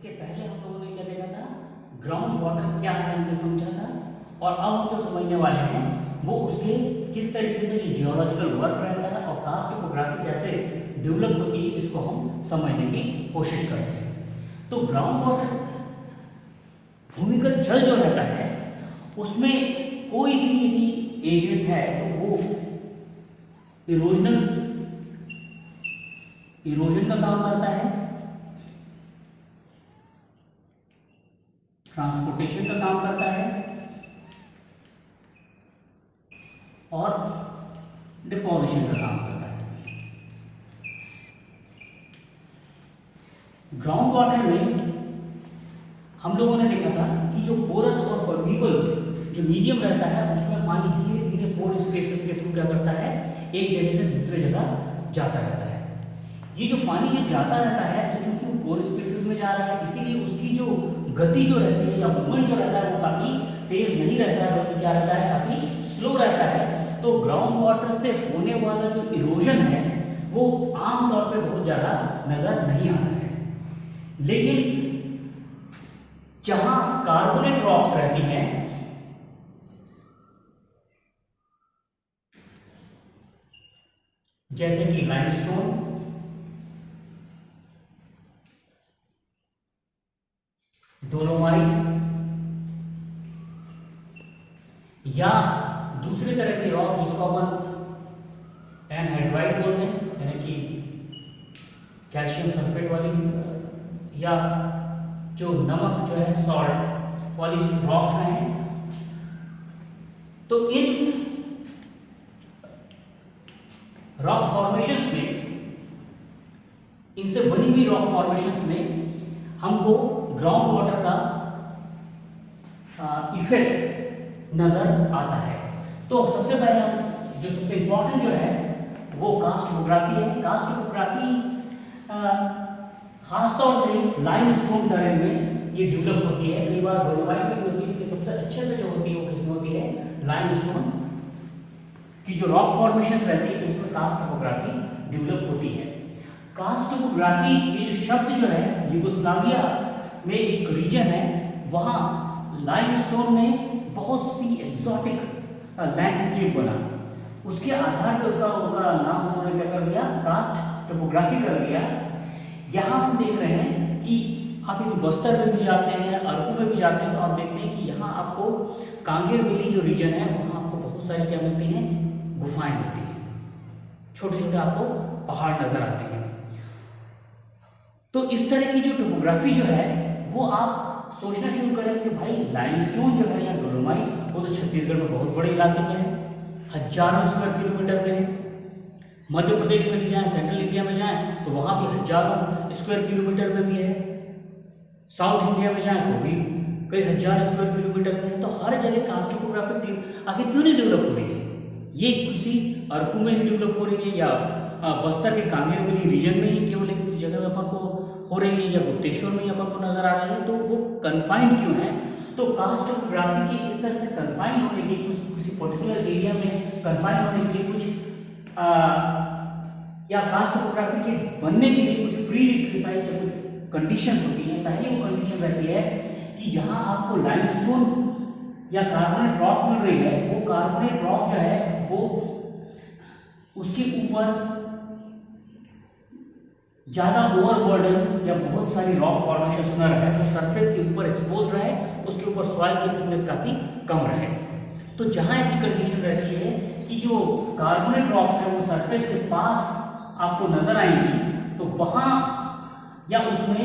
इसके पहले हम लोगों ने क्या देखा था, ग्राउंड वाटर क्या है हमने समझा था, और अब हम जो समझने वाले हैं वो उसके किस तरीके से जियोलॉजिकल वर्क रहता है और कास्ट टोपोग्राफी कैसे डेवलप होती है, इसको हम समझने की कोशिश करते हैं। तो ग्राउंड वाटर, भूमिगत जल जो रहता है उसमें कोई भी यदि एजेंट है तो वो इरोजन का काम करता है, ट्रांसपोर्टेशन का काम करता है और डिपोजिशन का काम करता है। ग्राउंड वाटर में हम लोगों ने देखा था कि जो पोरस और परमीबल जो मीडियम रहता है उसमें पानी धीरे धीरे पोर स्पेसेस के थ्रू क्या करता है, एक जगह से दूसरे जगह जाता रहता है। ये जो पानी जब जाता रहता है तो चूंकि वो पोर स्पेसेस में जा रहा है, इसीलिए उसकी जो गति जो रहती है या मूवमेंट जो रहता है वो काफी तेज नहीं रहता है, बल्कि क्या रहता है, काफी स्लो रहता है। तो ग्राउंड वाटर से होने वाला जो इरोजन है वो आमतौर पर बहुत ज्यादा नजर नहीं आता है। लेकिन जहां कार्बोनेट रॉक्स रहती हैं, जैसे कि लाइमस्टोन, डोलोमाइट या दूसरे तरह के रॉक जिसको अपन एनहाइड्राइट बोलते हैं, यानी कि कैल्शियम सल्फेट वाली, या जो नमक जो है सॉल्ट वाली रॉक्स हैं, तो इन रॉक फॉर्मेशंस में, इनसे बनी हुई रॉक फॉर्मेशंस में हमको ग्राउंड वाटर का इफेक्ट नजर आता है। तो सबसे पहले जो सबसे इंपॉर्टेंट जो है वो कास्ट टोपोग्राफी है। कास्ट टोपोग्राफी खासतौर से लाइमस्टोन टरेन में ये डेवलप होती है, कई बार डोलोमाइट में भी होती है, कि सबसे अच्छे से जो होती है वो किसमें होती है, लाइमस्टोन की जो रॉक फॉर्मेशन रहती है उसमें कास्ट टोपोग्राफी डेवलप होती है। कास्ट टोपोग्राफी ये जो शब्द जो है, यूगोस्लाविया में एक रीजन है, वहां लाइमस्टोन में बहुत सी एक्सोटिक लैंडस्केप बना, उसके आधार पर उसका नाम उन्होंने क्या कर दिया, कास्ट टोपोग्राफी कर दिया। यहाँ हम देख रहे हैं कि आप यदि बस्तर में भी जाते हैं, अरकू में भी जाते हैं, तो आप देखते हैं कि यहाँ आपको कांगेर वैली जो रीजन है वहाँ आपको बहुत सारी क्या मिलती हैं, गुफाएं मिलती हैं, छोटे छोटे आपको पहाड़ नजर आते हैं। तो इस तरह की जो टोपोग्राफी जो है वो आप सोचना शुरू करें कि भाई लाइमस्टोन जो है या डोलोमाइट वो तो छत्तीसगढ़ में बहुत बड़े इलाके में है, हजारों स्क्वायर किलोमीटर में है। मध्य प्रदेश में भी जाएं, सेंट्रल इंडिया में जाएं तो वहां भी हजारों स्क्वायर किलोमीटर में भी है, साउथ इंडिया में जाएं तो भी कई हजार स्क्वायर किलोमीटर में है। तो हर जगह कास्ट टोपोग्राफी आगे क्यों नहीं डेवलप हो रही है? ये किसी अरकू में ही डेवलप हो रही है या बस्तर के कांगेर वैली रीजन में ही केवल एक जगह में अपन को हो रही है, या गुप्तेश्वर में ही अपन को नजर आ रही है? तो वो कन्फाइंड क्यों है? तो कास्ट टोपोग्राफी की इस तरह से कन्फाइंड होने की, किसी पर्टिकुलर एरिया में कन्फाइंड होने के लिए कुछ या कास्ट टोपोग्राफी के बनने के लिए कुछ प्री रिक्विजिट या कुछ कंडीशंस होती हैं। पहली वो कंडीशन रहती है कि जहां आपको लाइमस्टोन या कार्बोनेट रॉक मिल रही है, वो कार्बोनेट रॉक जो है वो उसके ऊपर ज्यादा ओवरबर्डन या बहुत सारी रॉक फॉर्मेशन न रहे, तो सरफेस के ऊपर एक्सपोज रहे, उसके ऊपर सॉइल की थिकनेस काफी कम रहे। तो जहां ऐसी कंडीशन रहती है कि जो कार्बोनेट रॉक्स है वो सरफेस के पास आपको नजर आएंगी, तो वहां या उसमें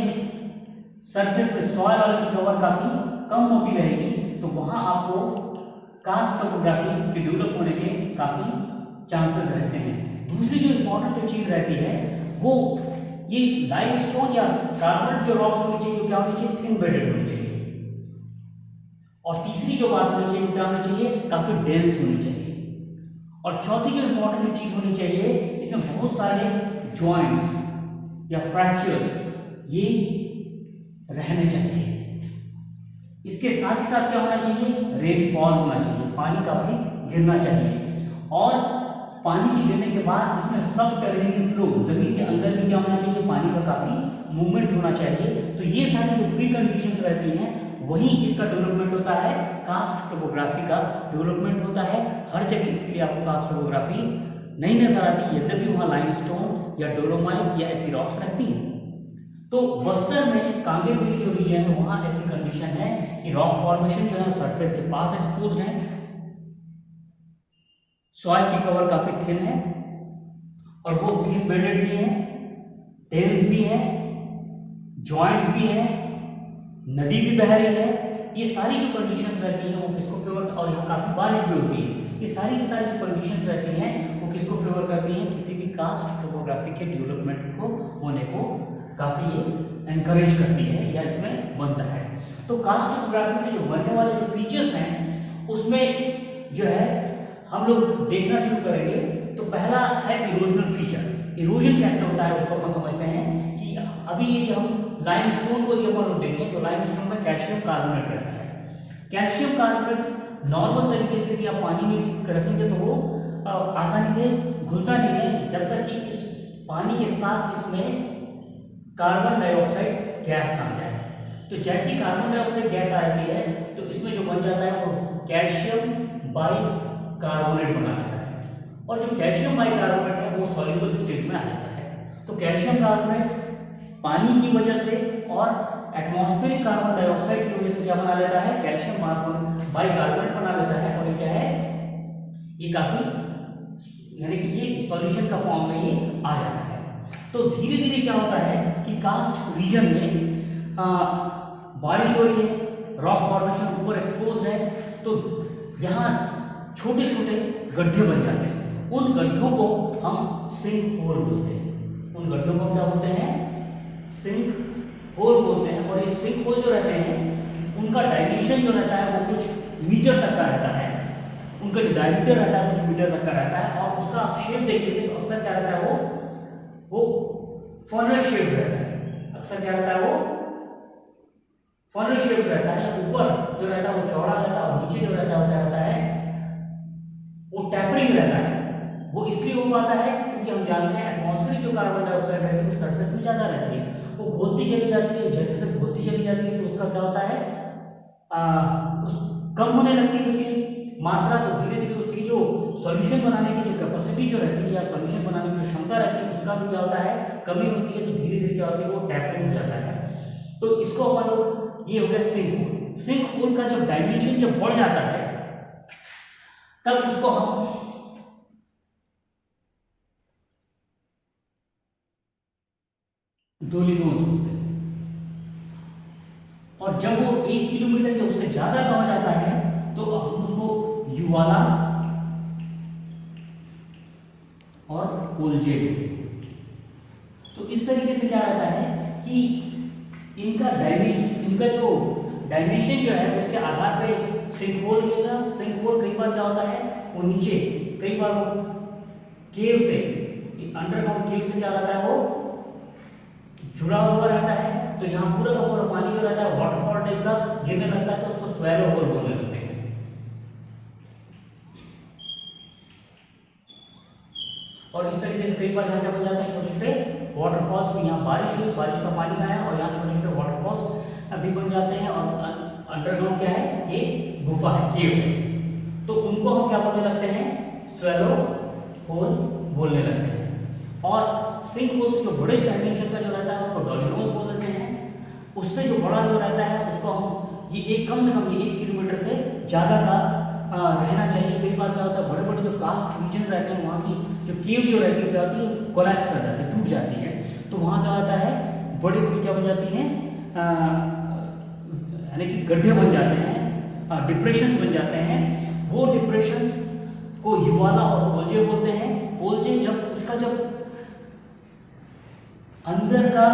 सरफेस में सॉइल वाली कवर काफी कम होती रहेगी, तो वहां आपको कास्ट टोपोग्राफी के डेवलप होने के काफी चांसेस रहते हैं। दूसरी जो इंपॉर्टेंट चीज रहती है वो ये लाइमस्टोन या कार्बोनेट जो रॉक्स होनी चाहिए, क्या होनी चाहिए, थिन बेडेड होनी चाहिए। और तीसरी जो बात होनी चाहिए, क्या होनी चाहिए, काफी डेंस होनी चाहिए। और चौथी जो इंपॉर्टेंट चीज होनी चाहिए, इसमें बहुत सारे जॉइंट्स या फ्रैक्चर्स ये रहने चाहिए। इसके साथ ही साथ क्या होना चाहिए, रेनफॉल होना चाहिए, पानी काफी गिरना चाहिए। और पानी के गिरने के बाद इसमें सब टेरेनियन फ्लो, जमीन के अंदर भी क्या होना चाहिए, पानी का काफी मूवमेंट होना चाहिए। तो ये सारी जो प्री कंडीशंस रहती हैं वही इसका डेवलपमेंट होता है, कास्ट टोपोग्राफी का डेवलपमेंट होता है। हर जगह इसलिए आपको कास्ट टोपोग्राफी नहीं नजर आती, यद्यपि वहाँ लाइमस्टोन या डोलोमाइट या ऐसी रॉक्स रहती हैं। तो बस्तर में कांगेर व्हील जो रीजन है वहाँ ऐसी कंडीशन है कि रॉक फॉर्मेशन जो है सरफेस के पास एक्सपोज्ड है, सॉइल की कवर काफी थिन है और वो थिन बेडेड भी है, टेल्स भी है, जॉइंट्स भी है, नदी भी बह रही है। ये सारी जो कंडीशंस रहती हैं वो किसको फेवर, और यहाँ काफी बारिश भी होती है, ये सारी की सारी जो कंडीशंस रहती हैं वो किसको फेवर करती हैं, किसी भी कास्ट टोपोग्राफी के डेवलपमेंट को होने को काफी ये एनकरेज करती है या इसमें बनता है। तो कास्ट टोपोग्राफी से जो बनने वाले जो फीचर्स हैं उसमें जो है हम लोग देखना शुरू करेंगे। तो पहला है इरोजनल फीचर। इरोजन कैसे होता है उसको हम समझते हैं कि अभी यदि हम लाइमस्टोन को यदि हम देखें तो लाइमस्टोन में कैल्शियम कार्बोनेट रहता है। कैल्शियम कार्बोनेट नॉर्मल तरीके से यदि आप पानी में रखेंगे तो वो आसानी से घुलता नहीं है जब तक कि इस पानी के साथ इसमें कार्बन डाइऑक्साइड गैस ना आ जाए। तो जैसी कार्बन डाइऑक्साइड गैस आती है तो इसमें जो बन जाता है वो कैल्शियम बाइकार्बोनेट बना देता है, और जो कैल्शियम बाइकार्बोनेट है वो सॉल्युबल स्टेट में आ जाता है। तो कैल्शियम कार्बोनेट पानी की वजह से और एटमॉस्फेरिक कार्बन डाइऑक्साइड की वजह से क्या बना लेता है, कैल्शियम बाइकार्बोनेट बना लेता है। और ये क्या है, ये काफी यानी कि ये सॉल्यूशन का फॉर्म में ये आ जाता है। तो धीरे धीरे क्या होता है कि कास्ट रीजन में बारिश हो रही है, रॉक फॉर्मेशन ऊपर एक्सपोज्ड है, तो यहाँ छोटे छोटे गड्ढे बन जाते हैं। उन गड्ढों को हम सिंक होल बोलते हैं। उन गड्ढों को क्या बोलते हैं, सिंक होल बोलते हैं। और ये सिंक होल जो रहते हैं उनका डायमेंशन जो रहता है वो कुछ मीटर तक का रहता है, उनका जो डायमीटर रहता है कुछ मीटर तक का रहता है। और उसका आप शेप देखिए तो अक्सर क्या रहता है वो फनल शेप रहता है। अक्सर क्या रहता है वो फनल शेप रहता है। ऊपर जो रहता है वो चौड़ा रहता है और नीचे जो रहता है वो क्या रहता है, वो टैपरिंग रहता है। वो इसलिए हो पाता है क्योंकि हम जानते हैं एटमॉस्फेरिक जो कार्बन डाइऑक्साइड रहती है वो सरफेस में ज्यादा रहती है, वो घुलती चली जाती है। जैसे जैसे घुलती चली जाती है तो उसका क्या होता है, कम होने लगती है उसकी मात्रा। तो धीरे धीरे उसकी जो सॉल्यूशन बनाने की जो कैपेसिटी जो रहती है या सॉल्यूशन बनाने की जो क्षमता रहती है उसका भी क्या होता है, कमी होती है। तो धीरे धीरे क्या होती है, वो टैपरिंग हो जाता है। तो इसको अपन लोग, ये हो गया सिंक होल। सिंक होल का जब डायमेंशन जब बढ़ जाता है तब उसको हम डोलिनोज बोलते हैं। और जब वो 1 किलोमीटर या उससे ज्यादा का हो जाता है तो हम उसको युवाला और कोलजे। तो इस तरीके से क्या रहता है कि इनका जो डायमेंशन जो है उसके आधार पे सिंक होल लेगा। सिंक होल कई बार क्या होता है वो नीचे, कई बार वो केव से, अंडरग्राउंड केव से क्या रहता है वो जुड़ा हुआ रहता है। तो यहाँ पूरा का पूरा पानी जो रहता है वाटरफॉल टाइप का गिरने लगता है, तो उसको स्वेलो होल बोलने लगते हैं। और इस तरीके से कई बार यहाँ क्या बन जाते हैं, छोटे छोटे वाटरफॉल्स भी। यहाँ बारिश हुई, बारिश का पानी आया और यहाँ छोटे छोटे वाटरफॉल्स अभी बन जाते हैं। और अंडरग्राउंड क्या है, ये गुफा है, केव है। तो उनको हम क्या बोलने लगते हैं, स्वेलो होल बोलने लगते हैं। और सिंक होल से जो बड़े डायमेंशन का जो रहता है उसको डोलिनोज बोल देते हैं। उससे जो बड़ा जो रहता है उसको हम ये एक कम से कम ये 1 किलोमीटर से ज्यादा का रहना चाहिए। कई बार क्या होता है बड़े बड़े जो कास्ट रीजन रहते हैं वहाँ की जो केव जो रहती है क्या होती है, कोलैप्स कर जाती है, टूट जाती है। तो वहाँ क्या होता है, बड़ी बड़ी क्या बन जाती हैं, यानी कि गड्ढे बन जाते हैं, डिप्रेशन बन जाते हैं। वो डिप्रेशन को युवाला और कोलजे बोलते हैं। कोलजे जब उसका जब अंदर का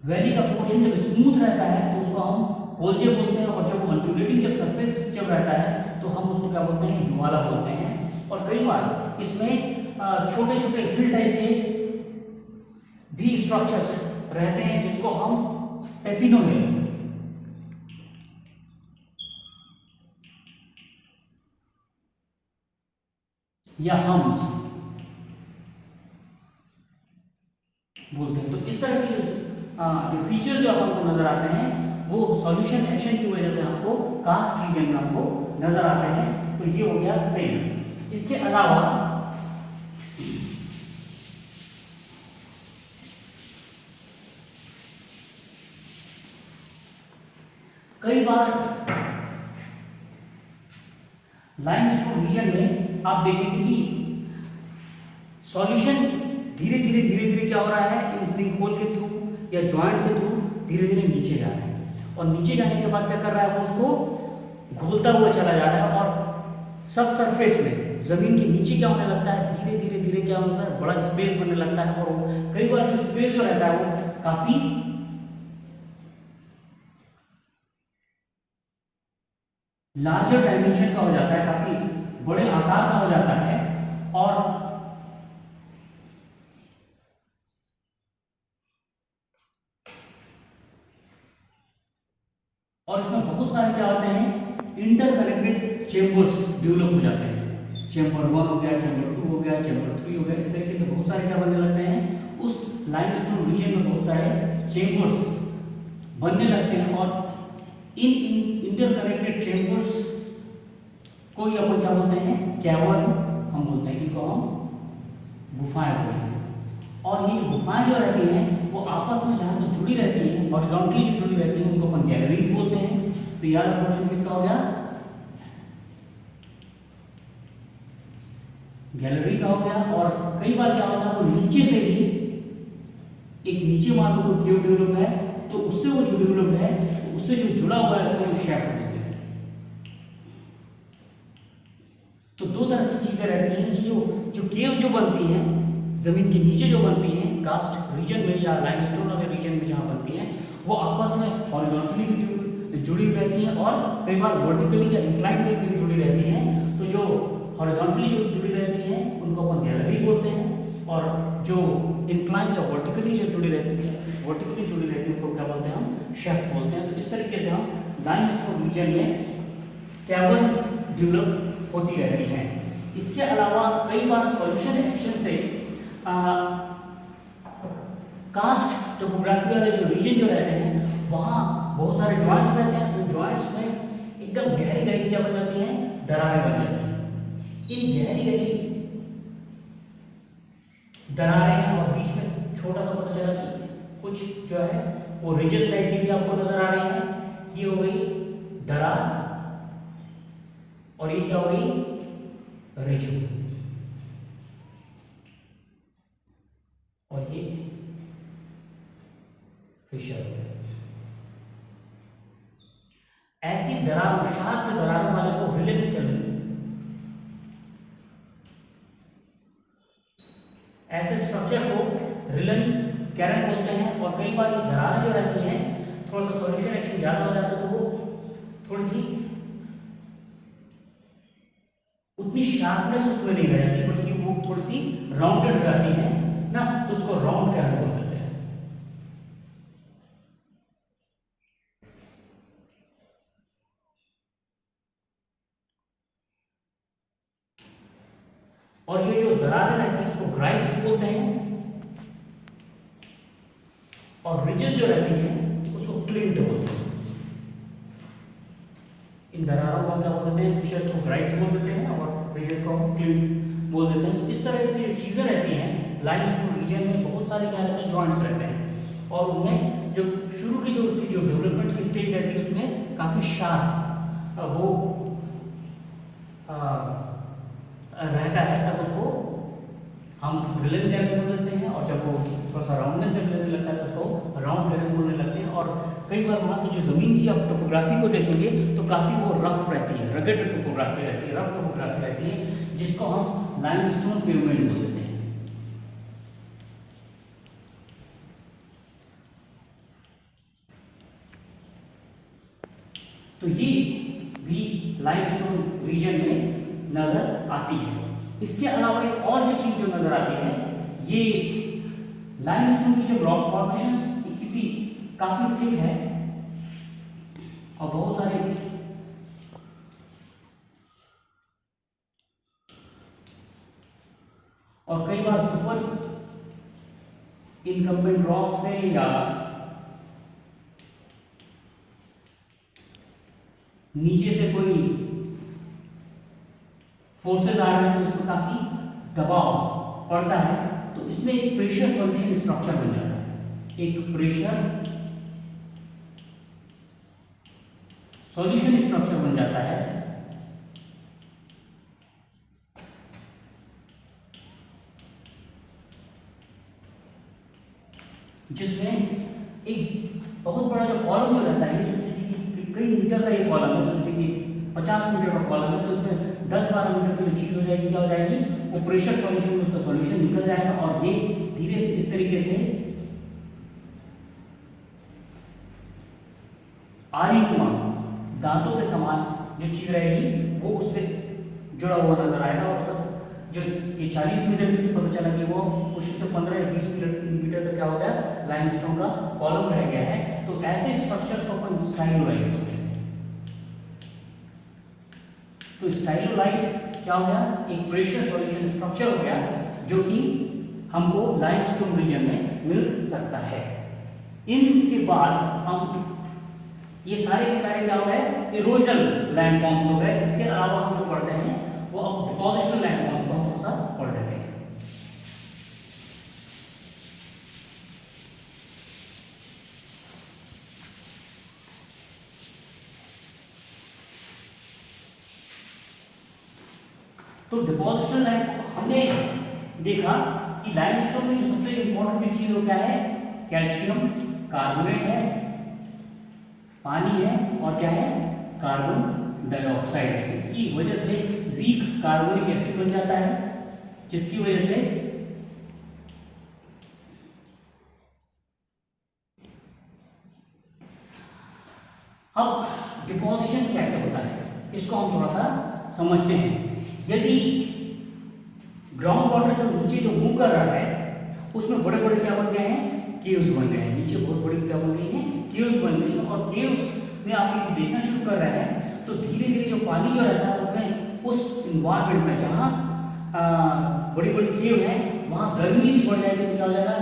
वैली का पोर्शन जब स्मूथ रहता है तो उसको हम कोलजे बोलते हैं। और जब अनड्यूलेटिंग जब सरफेस जब रहता है तो हम उसको क्या बोलते हैं, युवाला बोलते हैं। और कई बार इसमें छोटे छोटे हिल टाइप के भी स्ट्रक्चर्स रहते हैं जिसको हम पेपिनो हिल या हम्स बोलते हैं। तो इस तरह के जो फीचर जो आपको नजर आते हैं वो सॉल्यूशन एक्शन की वजह से आपको कास्ट रीजन में आपको नजर आते हैं। तो ये हो गया सेम। इसके अलावा कई बार लाइमस्टोन रीजन में आप देखेंगे कि सॉल्यूशन धीरे धीरे क्या हो रहा है, इन सिंक होल के थ्रू या जॉइंट के थ्रू धीरे धीरे नीचे जा रहा है, और नीचे जाने के बाद क्या कर रहा है, वो उसको घोलता हुआ चला जा रहा है, और सब सरफेस में जमीन के नीचे क्या होने लगता है, धीरे धीरे क्या होता है, बड़ा स्पेस बनने लगता है, और कई बार जो स्पेस जो रहता है वो काफी लार्जर डायमेंशन का हो जाता है, काफी बड़े आकार का हो जाता है, और इसमें बहुत सारे क्या होते हैं, इंटरकनेक्टेड चेंबर्स डेवलप हो जाते हैं। चेंबर 1 हो गया, चेंबर 2 हो गया, चेंबर 3 हो गया, इस तरीके से बहुत सारे क्या बनने लगते हैं, उस लाइमस्टोन रीजन में बहुत सारे चेंबर्स बनने लगते हैं, और इन इंटरकनेक्टेड चेंबर्स को ही अपन क्या बोलते हैं, कैवर्न हम बोलते हैं, इनको हम गुफाएं बोलते हैं। और ये जो गुफाएं जो रहती हैं वो आपस में जहां से जुड़ी रहती हैं, हॉरिजॉन्टली जो जुड़ी रहती हैं, उनको अपन गैलरीज बोलते हैं। तो यार क्वेश्चन किसका हो गया, गैलरी का हो गया। और कई बार क्या होता है, वो नीचे से ही एक नीचे मान लो केव डेवलप है, तो उससे वो जो डेवलप्ड है उससे जो जुड़ा हुआ है उसको शेप बोलते हैं। तो दो तरह से चीजें रहती हैं, ये जो केव जो बनती हैं जमीन के नीचे जो बनती हैं कास्ट रीजन में या लाइमस्टोन वाले रीजन में जहां बनती हैं, वो आपस में हॉरिजॉन्टली भी जुड़ी रहती हैं, और कई बार वर्टिकली या इंक्लाइंड में भी जुड़ी रहती हैं। तो जो हॉरिजॉन्टली जो जुड़ी रहती हैं उनको अपन गैलरी बोलते हैं, और जो इंक्लाइंड या वर्टिकली जो जुड़ी रहती है, वर्टिकली जुड़ी रहती है, उनको क्या बोलते हैं, हम शेफ्ट बोलते हैं। तो इस तरीके से हम लाइमस्टोन रीजन में कैवर्न डेवलप होती रहती है। इसके अलावा कई बार सॉल्यूशन एक्शन से कास्ट टोपोग्राफी वाले जो रीजन जो रहते हैं वहां बहुत सारे जॉइंट्स रहते हैं, तो जॉइंट्स में एकदम गहरी गहरी क्या बन जाती हैं, दरारें बन जाती हैं। इन गहरी गहरी दरारें हैं, और बीच में छोटा सा पता चला कि कुछ जो है वो रिजेस टाइप की भी आपको नजर आ रही है। ये हो गई दरार, और ये क्या हो गई, रिज, और ये फिशर हो गया। ऐसी दरारों, शार्प दरारों वाले को रिलेट करने, ऐसे स्ट्रक्चर को रिलन कैरन बोलते हैं। और कई बार ये दरारें जो रहती हैं, थोड़ा सा सॉल्यूशन एक्शन ज्यादा हो जाता है तो वो थोड़ी सी उतनी शार्पनेस उसमें नहीं रह जाती, बल्कि वो थोड़ी सी राउंडेड हो जाती है ना, तो उसको राउंड कैरन बोलते हैं। और ये जो दरारें रहती हैं उसको ग्राइव्स बोलते हैं, और रिजेस जो रहती हैं उसको क्लिंट बोलते हैं। इन दरारों को क्या बोल देते हैं, फिशर्स को ग्राइव्स बोल देते हैं, और रिजेस को क्लिंट बोल देते हैं। तो इस तरह से जो चीजें रहती हैं लाइमस्टोन रीजन में, बहुत सारे क्या रहते हैं, जॉइंट्स रहते हैं, और उनमें जो शुरू की जो उसकी जो डेवलपमेंट की स्टेज रहती है उसमें काफी शार्प वो रहता है, तब उसको हम रिलन कैरन बोल देते हैं, और जब वो थोड़ा सा राउंडनेस जब लेने लगता है तो उसको राउंड कैरन बोलने लगते हैं। और कई बार वहाँ की जो ज़मीन की आप टोपोग्राफी को देखेंगे तो काफ़ी वो रफ रहती है, रगड टोपोग्राफी रहती है, रफ टोपोग्राफी रहती है, जिसको हम लाइमस्टोन पेवमेंट बोल देते हैं। तो ये भी लाइमस्टोन रीजन में नजर आती है। इसके अलावा एक और जो चीज जो नजर आती है, ये लाइमस्टोन की जो रॉक फॉर्मेशंस किसी काफी थिक है, और बहुत सारे और कई बार सुपर इनकम्बेंट रॉक से या नीचे से कोई फोर्सेस आ रहे हैं तो उसमें काफी दबाव पड़ता है, तो इसमें एक प्रेशर सॉल्यूशन स्ट्रक्चर बन जाता है। एक प्रेशर सॉल्यूशन स्ट्रक्चर बन जाता है, जिसमें एक बहुत बड़ा जो कॉलम जो रहता है, कई मीटर का ये कॉलम है, जैसे कि 50 मीटर का कॉलम है, तो उसमें 10-12 मीटर की जो चीज हो जाएगी, क्या हो जाएगी, वो प्रेशर सॉल्यूशन में उसका सॉल्यूशन निकल जाएगा और ये धीरे से इस तरीके से आयुष्मान दांतों के समान जो चीज रहेगी वो उससे जुड़ा हुआ नजर आएगा। और जो ये 40 मीटर की पता चला कि वो मुश्किल से 15 या 20 मीटर का क्या होता है, लाइमस्टोन का कॉलम रह गया है। तो ऐसे स्ट्रक्चर्स को अपन स्टाइलोलाइट बोलते हैं। तो स्टाइलोलाइट क्या हो गया, एक प्रेशर सॉल्यूशन स्ट्रक्चर हो गया जो कि हमको लाइमस्टोन रीजन में मिल सकता है। इनके बाद हम ये सारे के सारे क्या हो गए, इरोजनल लैंडफॉर्म्स हो गए। इसके अलावा हम जो पढ़ते हैं वो अब डिपोजिशनल लैंडफॉर्म्स को हम थोड़ा सा पढ़ लेते हैं। तो डिपोजिशनल लैंडफॉर्म हमने देखा कि लाइमस्टोन में जो सबसे इंपॉर्टेंट चीज हो क्या है, कैल्शियम कार्बोनेट है, पानी है और क्या है, कार्बन डाइऑक्साइड है। इसकी वजह से वीक कार्बोनिक एसिड बन जाता है, जिसकी वजह से अब डिपोजिशन कैसे होता है इसको हम थोड़ा सा समझते हैं। यदि ग्राउंड वाटर जो नीचे जो मूव कर रहा है उसमें बड़े बड़े क्या बन गए हैं, केव्स बन गए हैं। नीचे बहुत बड़ी क्या बन गई हैं, केव्स बन गई हैं। और केव्स में आप ये देखना शुरू कर रहे हैं तो धीरे धीरे जो पानी जो रहता है उसमें उस इन्वायरमेंट में जहाँ बड़ी बड़ी केव है वहाँ गर्मी भी बढ़ जाएगी, तो क्या हो जाएगा,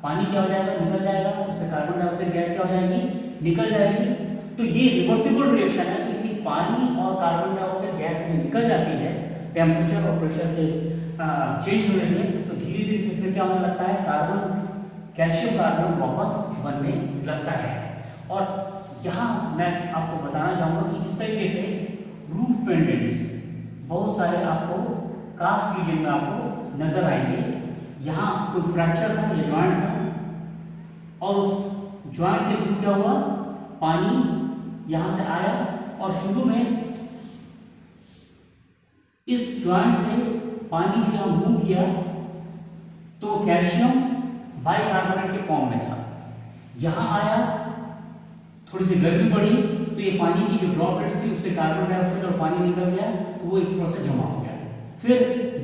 पानी क्या हो जाएगा, निकल जाएगा, उससे कार्बन डाइऑक्साइड गैस क्या हो जाएगी, निकल जाएगी। तो ये रिवर्सिबल रिएक्शन है, क्योंकि पानी और कार्बन डाइऑक्साइड गैस में निकल जाती है टेम्परेचर और प्रेशर के चेंज होने से, तो धीरे धीरे से फिर क्या होने लगता है, कार्बन कैल्शियम कार्बन वापस बनने लगता है। और यहाँ मैं आपको बताना चाहूंगा कि इस तरीके से रूफ पेंडेंट्स बहुत सारे आपको कास्ट रीजन में आपको नजर आएंगे। यहाँ कोई फ्रैक्चर था या ज्वाइंट था और उस ज्वाइंट के थ्रू क्या हुआ, पानी यहाँ से आया और शुरू में इस ज्वाइंट से पानी जो यहाँ मूव किया तो कैल्शियम बाइकार्बोनेट के फॉर्म में था। यहाँ आया, थोड़ी सी गर्मी बढ़ी तो ये पानी की जो ड्रॉपलेट्स थी उससे कार्बन डाइऑक्साइड और पानी निकल गया, तो वो एक थोड़ा सा जमा हो गया। फिर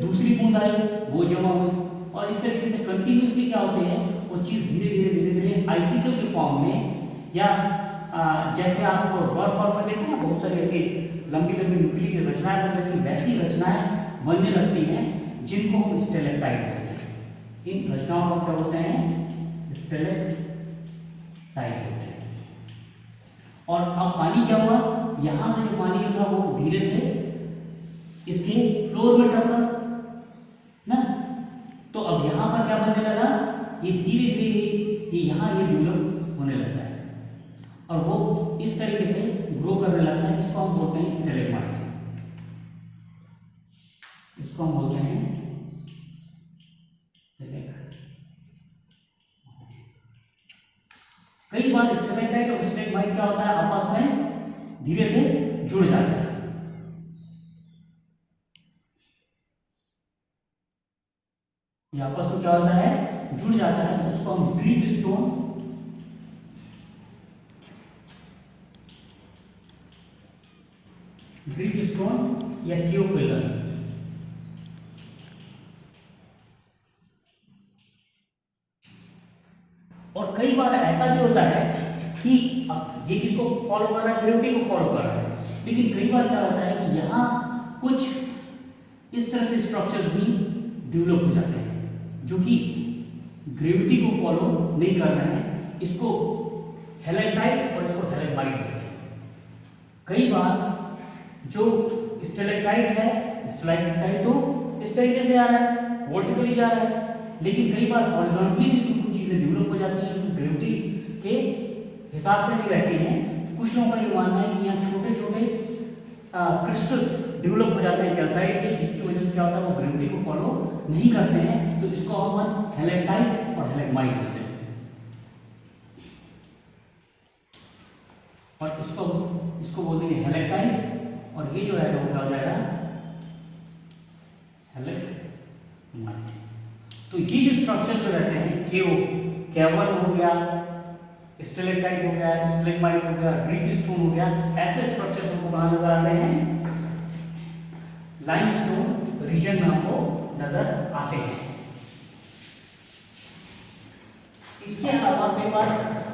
दूसरी बूंद आई, वो जमा हुई और इस तरीके से कंटिन्यूसली क्या होते हैं, वो चीज धीरे धीरे आइसिकल के फॉर्म में या जैसे आप बर्फ और में देखते हैं बहुत सारी ऐसी लंबी लंबी नुकीली की रचनाएं बन जाती हैं, वैसी रचनाएं बनने लगती हैं जिनको हम स्टेलेक्टाइट कहते हैं। इन रचनाओं को क्या बोलते हैं, स्टेलेक्टाइट होते हैं। और अब पानी क्या हुआ, यहां से जो पानी था वो धीरे से इसके फ्लोर में टपका ना, तो अब यहां पर क्या बनने लगा, ये धीरे धीरे ये यहां ये डेवलप होने लगता है और वो इस तरीके से ग्रो करने लगता है। इसको हम बोलते हैं स्टेलेग्माइट, इसको हम बोलते हैं स्टेलेग्माइट। कई बार स्टेलेग्माइट और स्टेलेग्माइट क्या होता है, आपस में धीरे से जुड़ जाते हैं। ये आपस में क्या होता है, जुड़ जाता है, उसको हम ड्रीप स्टोन या क्यूपिलर और कई बार ऐसा भी होता है कि ये किसको फॉलो कर रहा है, ग्रेविटी को फॉलो कर रहा है, लेकिन कई बार क्या होता है कि यहाँ कुछ इस तरह से स्ट्रक्चर्स भी डेवलप हो जाते हैं जो कि ग्रेविटी को फॉलो नहीं कर रहे हैं, इसको हेलेटाइट और इसको हेलेमाइट कहते हैं। कई बार जो स्टेलेक्टाइट है, स्टेलेक्टाइट तो इस तरीके से आ रहा है, वर्टिकली जा रहा है, लेकिन कई बार हॉरिजॉन्टली भी कुछ चीजें डेवलप हो जाती हैं जो ग्रेविटी के हिसाब से नहीं रहती हैं। कुछ लोगों का ये मानना है कि यहाँ छोटे छोटे क्रिस्टल्स डेवलप हो जाते हैं कैल्साइट के, जिसकी वजह से क्या होता है वो ग्रेविटी को फॉलो नहीं करते हैं, तो इसको हम हेलेटाइट और हेलेमाइट कहते हैं। और इसको बोलते हैं हेलेटाइट, और ये जो है वो क्या हो जाएगा हेलेमाइट। तो ये जो स्ट्रक्चर जो रहते हैं केवल हो गया, स्टेलेक्टाइट हो गया, स्टेलेग्माइट हो गया, ड्रीप स्टोन हो गया, ऐसे स्ट्रक्चर्स हमको कहां नजर आते हैं, लाइमस्टोन रीजन में हमको नजर आते हैं। इसके अलावा कई बार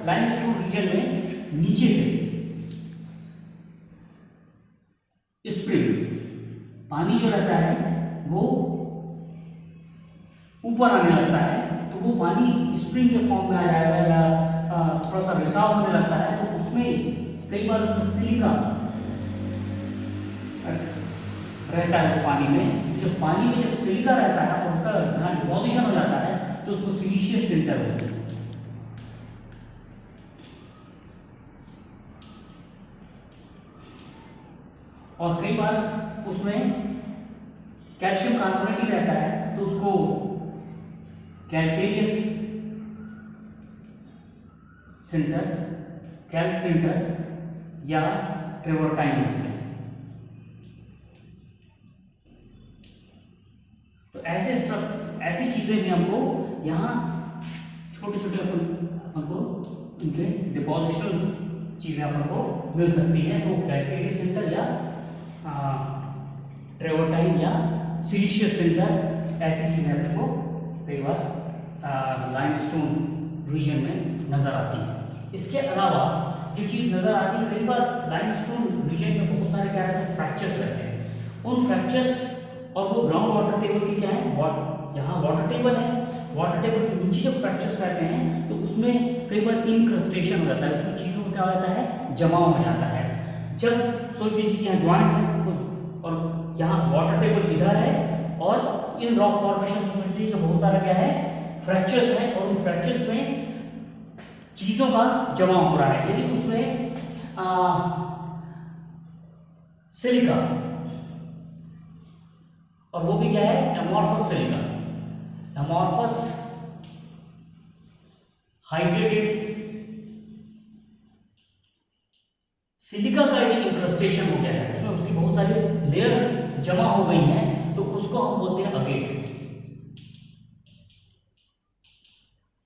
लाइमस्टोन रीजन में नीचे से स्प्रिंग पानी जो रहता है वो ऊपर आने लगता है, तो वो पानी स्प्रिंग के फॉर्म में आ जाएगा या थोड़ा सा रिसाव होने लगता है, तो उसमें कई बार उसमें सिलिका रहता है उस पानी में। जब पानी में जब सिलिका रहता है और उसका जहाँ डिपोजिशन हो जाता है तो उसको सिलिशियस सिंटर बोलते हैं। और कई बार उसमें कैल्शियम कार्बोनेट ही रहता है, तो उसको कैल्केरियस सिंटर, कैल्क सिंटर या ट्रेवर्टाइन होते हैं। तो ऐसी चीजें भी हमको यहाँ छोटे छोटे हमको इनके डिपोजिशनल चीजें अपन को मिल सकती हैं। तो कैल्केरियस सिंटर या ट्रेवर्टाइन या सिलिशियस सिंटर, ऐसी चीजें अपने को कई बार लाइमस्टोन रीजन में नजर आती है। इसके अलावा जो चीज नजर आती है, कई बार लाइमस्टोन रीजन में बहुत सारे क्या रहते हैं, फ्रैक्चर्स रहते हैं। उन फ्रैक्चर्स और वो ग्राउंड वाटर टेबल की क्या है, यहाँ वाटर टेबल है, वाटर टेबल के नीचे जब फ्रैक्चर्स रहते हैं तो उसमें कई बार इनक्रस्टेशन हो जाता है, उसमें चीजों में क्या होता है, जमाव हो जाता है। जब सोच लीजिए कि यहाँ ज्वाइंट है और यहाँ वाटर टेबल इधर है और इन रॉक फॉर्मेशन में समझ लीजिए बहुत सारा क्या है, फ्रैक्चर्स है, और उन फ्रैक्चर्स में चीजों का जमाव हो रहा है। यदि उसमें सिलिका, और वो भी क्या है, amorphous silica, amorphous hydrated silica का यदि इंक्रस्टेशन हो गया है, उसमें उसकी बहुत सारी लेयर्स जमा हो गई हैं, तो उसको हम बोलते हैं अगेट।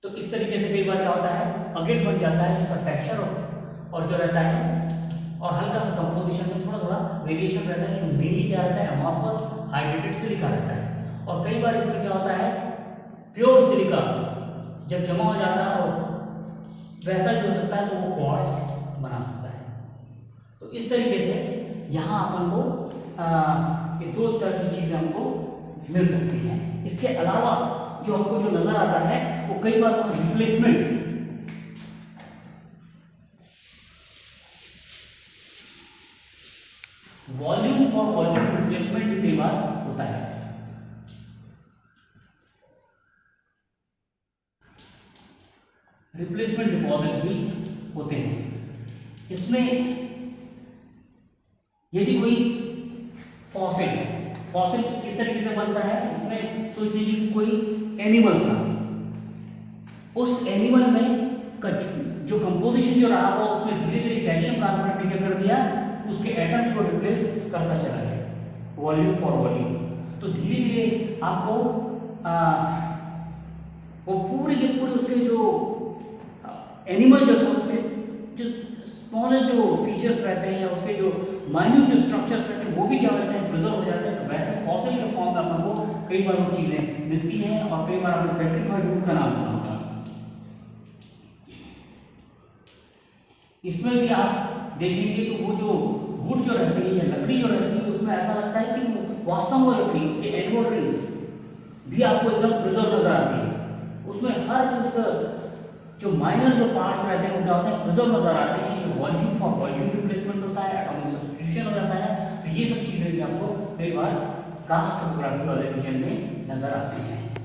तो इस तरीके से कई बार क्या होता है, अगेट बन जाता है, जिसका टेक्सचर और जो रहता है और हल्का सा कंपोजिशन में थोड़ा थोड़ा वेरिएशन रहता है, लेकिन मेनली क्या रहता है, एमॉर्फस हाइड्रेटेड सिलिका रहता है। और कई बार इसमें क्या होता है, प्योर सिलिका जब जमा हो जाता है और वैसा भी हो सकता है, तो वो क्वार्ट्ज बना सकता है। तो इस तरीके से यहाँ अपन को ये दो तरह की चीजें हमको मिल सकती हैं। इसके अलावा जो हमको जो नजर आता है वो कई बार रिप्लेसमेंट, वॉल्यूम और वॉल्यूम रिप्लेसमेंट भी कई बार होता है। रिप्लेसमेंट डिपॉजिट भी होते हैं। इसमें यदि कोई फॉसिल किस तरीके से बनता है, इसमें सोच लीजिए कोई एनिमल था, उस एनिमल में जो कंपोजिशन जो रहा वो उसमें धीरे धीरे कैल्शियम कार्बोनेट ने क्या कर दिया, उसके एटम्स को रिप्लेस करता चला गया, वॉल्यूम फॉर वॉल्यूम। तो धीरे धीरे आपको वो पूरे के पूरे उसके जो एनिमल जो था उसके जो स्मॉलेस्ट जो फीचर्स रहते हैं या उसके जो माइन्यूट जो स्ट्रक्चर्स रहते हैं वो भी क्या रहते हैं, प्रिजर्व हो जाते हैं। तो वैसे फॉसिल के फॉर्म में आपको कई बार वो चीजें मिलती हैं और कई बार आपने पेट्रिफाइड वुड का नाम सुना होगा। इसमें भी आप देखेंगे तो वो जो वुड जो रहती है या लकड़ी जो रहती है उसमें ऐसा लगता है कि वास्तव में लकड़ी उसके एडवर्ड रिंग्स भी आपको एकदम प्रिजर्व नजर आती है, उसमें हर जो उसका जो माइनर जो पार्ट्स रहते हैं वो क्या होते हैं, प्रिजर्व नजर आते हैं। वॉल्यूम फॉर वॉल्यूम रिप्लेसमेंट होता है, एटॉमिक सब्स्टिट्यूशन हो जाता है। तो ये सब चीजें भी आपको कई बार कास्ट टोपोग्राफी वाले विजन में नजर आती हैं।